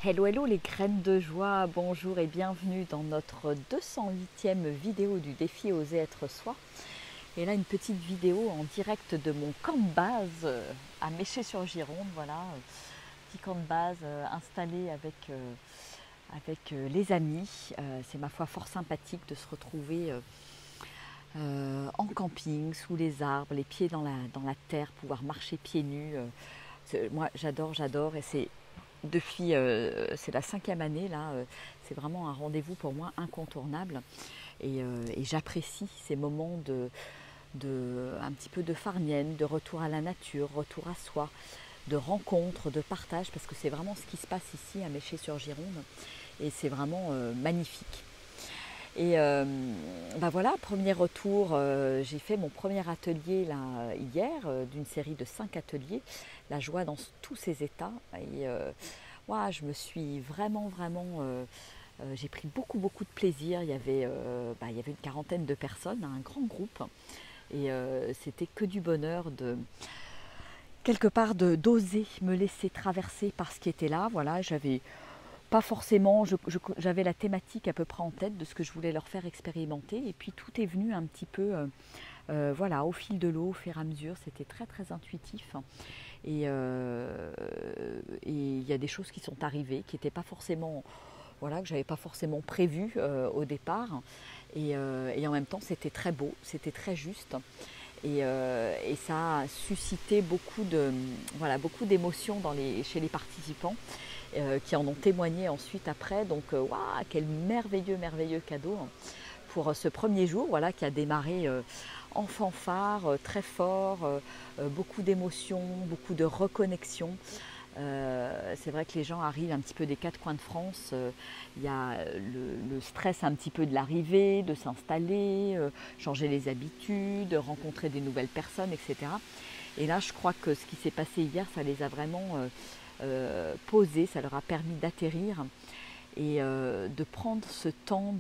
Hello hello les graines de joie, bonjour et bienvenue dans notre 208e vidéo du défi Oser être soi. Et là une petite vidéo en direct de mon camp de base à Méché-sur-Gironde, voilà, petit camp de base installé avec les amis. C'est ma foi fort sympathique de se retrouver en camping, sous les arbres, les pieds dans la terre, pouvoir marcher pieds nus. Moi j'adore et c'est la 5e année là, c'est vraiment un rendez-vous pour moi incontournable et j'apprécie ces moments un petit peu de farnienne, de retour à la nature, retour à soi, de rencontre, de partage, parce que c'est vraiment ce qui se passe ici à Méché-sur-Gironde et c'est vraiment magnifique. Et voilà, premier retour, j'ai fait mon premier atelier là, hier, d'une série de 5 ateliers, la joie dans tous ses états. Et ouais, je me suis vraiment, j'ai pris beaucoup de plaisir. Il y avait une quarantaine de personnes, un grand groupe, et c'était que du bonheur quelque part d'oser me laisser traverser par ce qui était là. Voilà, j'avais pas forcément, j'avais la thématique à peu près en tête de ce que je voulais leur faire expérimenter, et puis tout est venu un petit peu voilà, au fil de l'eau, au fur et à mesure. C'était très intuitif, et il y a des choses qui sont arrivées qui n'étaient pas forcément, voilà, que j'avais pas forcément prévues au départ, et en même temps c'était très beau, c'était très juste. Et ça a suscité beaucoup d'émotions chez les participants qui en ont témoigné ensuite après. Donc, waouh, quel merveilleux cadeau pour ce premier jour, voilà, qui a démarré en fanfare, très fort, beaucoup d'émotions, beaucoup de reconnexion. C'est vrai que les gens arrivent un petit peu des 4 coins de France. Il y a le stress un petit peu de l'arrivée, de s'installer, changer les habitudes, rencontrer des nouvelles personnes, etc. Et là, je crois que ce qui s'est passé hier, ça les a vraiment posés, ça leur a permis d'atterrir et de prendre ce temps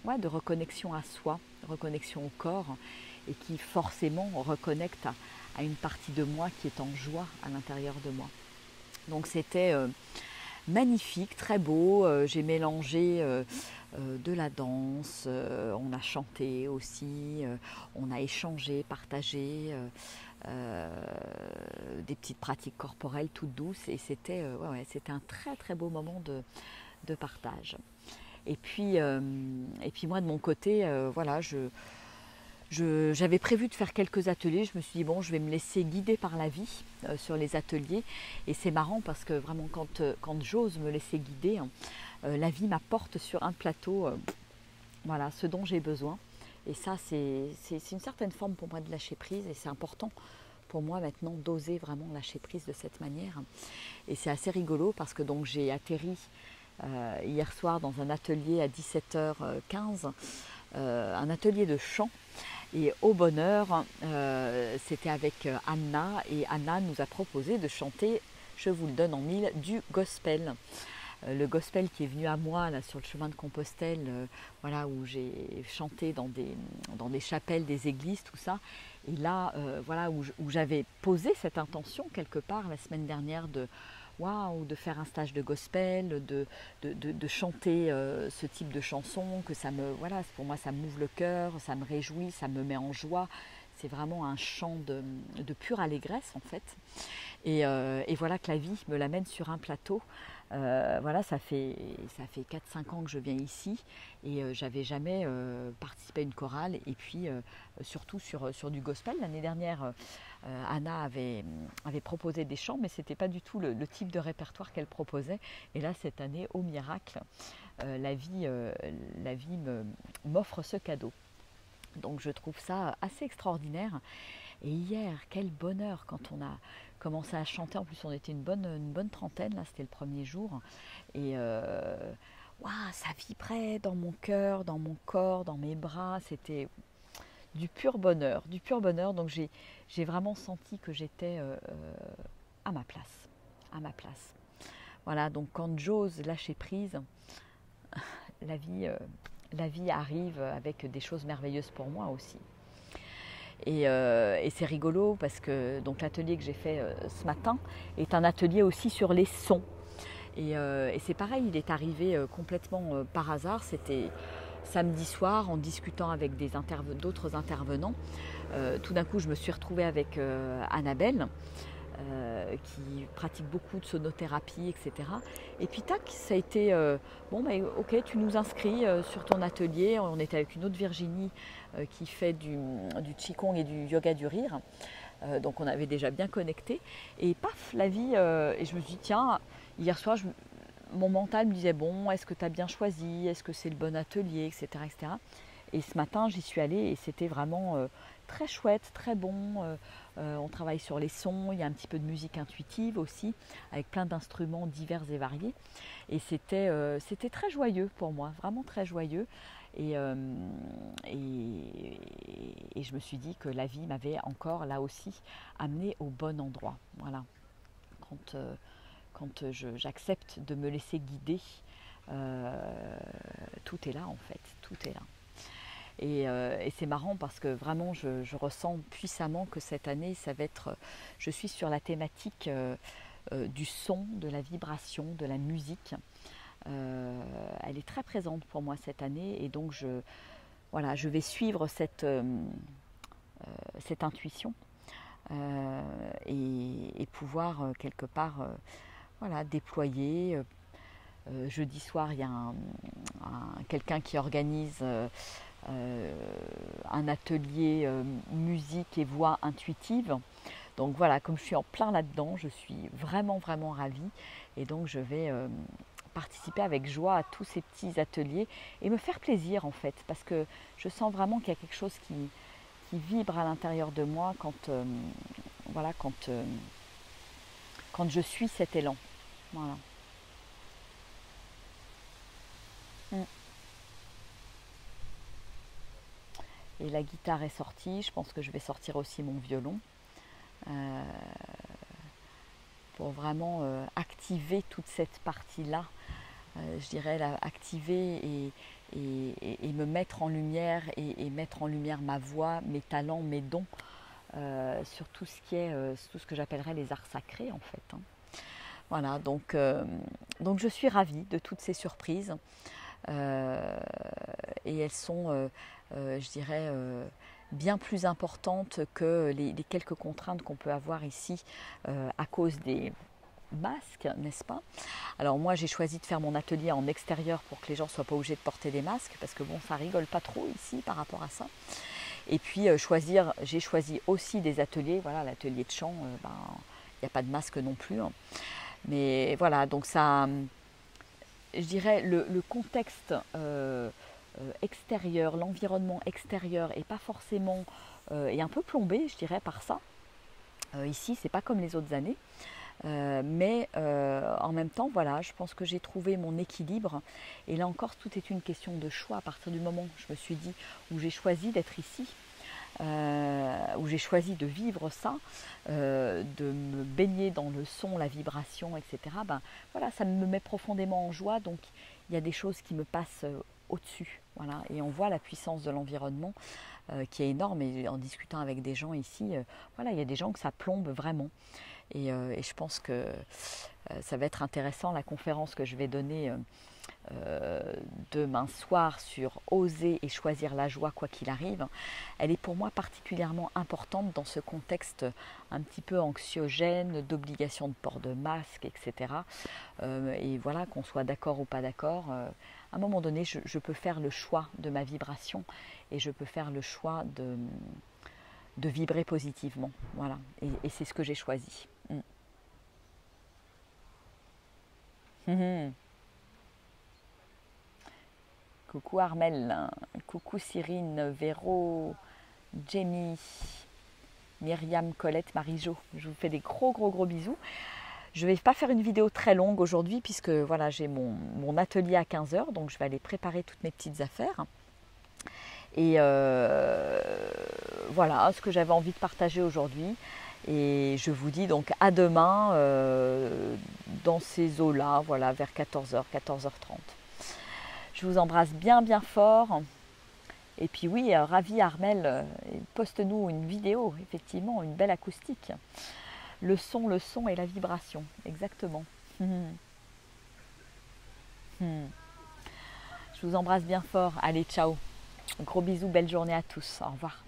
ouais, de reconnexion à soi, reconnexion au corps, et qui forcément reconnecte à une partie de moi qui est en joie à l'intérieur de moi. Donc c'était magnifique, très beau. J'ai mélangé de la danse, on a chanté aussi, on a échangé, partagé des petites pratiques corporelles toutes douces, et c'était un très beau moment de partage. Et puis moi de mon côté, voilà, j'avais prévu de faire quelques ateliers. Je me suis dit, bon, je vais me laisser guider par la vie sur les ateliers. Et c'est marrant parce que vraiment, quand j'ose me laisser guider, la vie m'apporte sur un plateau voilà, ce dont j'ai besoin. Et ça, c'est une certaine forme pour moi de lâcher prise. Et c'est important pour moi maintenant d'oser vraiment lâcher prise de cette manière. Et c'est assez rigolo parce que donc j'ai atterri hier soir dans un atelier à 17h15, un atelier de chant. Et au bonheur, c'était avec Anna, et Anna nous a proposé de chanter, je vous le donne en mille, du gospel. Le gospel qui est venu à moi là, sur le chemin de Compostelle, voilà, où j'ai chanté dans des chapelles, des églises, tout ça. Et là, voilà, où j'avais posé cette intention quelque part la semaine dernière de waouh, de faire un stage de gospel, de chanter ce type de chanson, que voilà, pour moi ça m'ouvre le cœur, ça me réjouit, ça me met en joie. C'est vraiment un chant de pure allégresse en fait. Et voilà que la vie me l'amène sur un plateau. Voilà, ça fait 4-5 ans que je viens ici, et j'avais jamais participé à une chorale, et puis surtout sur du gospel. L'année dernière, Anna avait proposé des chants, mais ce n'était pas du tout le type de répertoire qu'elle proposait. Et là, cette année, au miracle, la vie m'offre ce cadeau. Donc je trouve ça assez extraordinaire. Et hier, quel bonheur quand on a commencé à chanter. En plus, on était une bonne trentaine, là, c'était le premier jour. Et waouh, ça vibrait dans mon cœur, dans mon corps, dans mes bras. C'était du pur bonheur, du pur bonheur. Donc j'ai vraiment senti que j'étais à ma place, à ma place. Voilà, donc quand j'ose lâcher prise, la vie arrive avec des choses merveilleuses pour moi aussi. Et c'est rigolo parce que donc l'atelier que j'ai fait ce matin est un atelier aussi sur les sons. Et c'est pareil, il est arrivé complètement par hasard. C'était samedi soir en discutant avec d'autres intervenants. Tout d'un coup, je me suis retrouvée avec Annabelle, qui pratique beaucoup de sonothérapie, etc. Et puis tac, ça a été bon, bah, ok, tu nous inscris sur ton atelier. On était avec une autre Virginie qui fait du Qigong et du yoga du rire. Donc on avait déjà bien connecté. Et paf, la vie, et je me suis dit, tiens, hier soir, mon mental me disait, bon, est-ce que tu as bien choisi? Est-ce que c'est le bon atelier, etc., etc. Et ce matin, j'y suis allée et c'était vraiment très chouette, très bon. On travaille sur les sons, il y a un petit peu de musique intuitive aussi, avec plein d'instruments divers et variés. Et c'était très joyeux pour moi, vraiment très joyeux. Et, euh, et je me suis dit que la vie m'avait encore, là aussi, amené au bon endroit. Voilà. Quand j'accepte de me laisser guider, tout est là en fait, tout est là. Et c'est marrant parce que vraiment je ressens puissamment que cette année, ça va être, je suis sur la thématique du son, de la vibration, de la musique. Elle est très présente pour moi cette année et donc je vais suivre cette intuition et pouvoir quelque part voilà, déployer. Jeudi soir, il y a quelqu'un qui organise un atelier musique et voix intuitive. Donc voilà, comme je suis en plein là-dedans, je suis vraiment, vraiment ravie. Et donc je vais participer avec joie à tous ces petits ateliers et me faire plaisir en fait. Parce que je sens vraiment qu'il y a quelque chose qui vibre à l'intérieur de moi voilà, quand je suis cet élan. Voilà. Mm. Et la guitare est sortie, je pense que je vais sortir aussi mon violon euh, pour vraiment activer toute cette partie-là, je dirais, activer et me mettre en lumière et mettre en lumière ma voix, mes talents, mes dons, sur tout ce qui est, tout ce que j'appellerais les arts sacrés en fait. Hein. Voilà, donc je suis ravie de toutes ces surprises. Et elles sont, je dirais, bien plus importantes que les quelques contraintes qu'on peut avoir ici à cause des masques, n'est-ce pas? Alors moi j'ai choisi de faire mon atelier en extérieur pour que les gens ne soient pas obligés de porter des masques parce que bon, ça rigole pas trop ici par rapport à ça. Et puis j'ai choisi aussi des ateliers, voilà, l'atelier de chant, il n'y a pas de masque non plus. Hein. Mais voilà, donc ça, je dirais, le contexte extérieur, l'environnement extérieur est pas forcément, est un peu plombé, je dirais, par ça. Ici, c'est pas comme les autres années. Mais en même temps, voilà, je pense que j'ai trouvé mon équilibre. Et là encore, tout est une question de choix. À partir du moment où je me suis dit, où j'ai choisi d'être ici, où j'ai choisi de vivre ça, de me baigner dans le son, la vibration, etc. Ben voilà, ça me met profondément en joie. Donc il y a des choses qui me passent au-dessus. Voilà, et on voit la puissance de l'environnement qui est énorme. Et en discutant avec des gens ici, voilà, il y a des gens que ça plombe vraiment. Et je pense que ça va être intéressant la conférence que je vais donner demain soir sur oser et choisir la joie quoi qu'il arrive. Elle est pour moi particulièrement importante dans ce contexte un petit peu anxiogène, d'obligation de port de masque, etc. Et voilà, qu'on soit d'accord ou pas d'accord, à un moment donné, je peux faire le choix de ma vibration et je peux faire le choix de vibrer positivement. Voilà, et c'est ce que j'ai choisi. Coucou Armel, coucou Cyrine, Véro, Jamie, Myriam, Colette, Marie-Jo. Je vous fais des gros bisous. Je ne vais pas faire une vidéo très longue aujourd'hui puisque voilà, j'ai mon atelier à 15h, donc je vais aller préparer toutes mes petites affaires. Et voilà ce que j'avais envie de partager aujourd'hui. Et je vous dis donc à demain dans ces eaux-là, voilà, vers 14h, 14h30. Je vous embrasse bien fort. Et puis oui, ravi Armel, poste-nous une vidéo, effectivement, une belle acoustique. Le son et la vibration, exactement. Je vous embrasse bien fort. Allez, ciao. Gros bisous, belle journée à tous. Au revoir.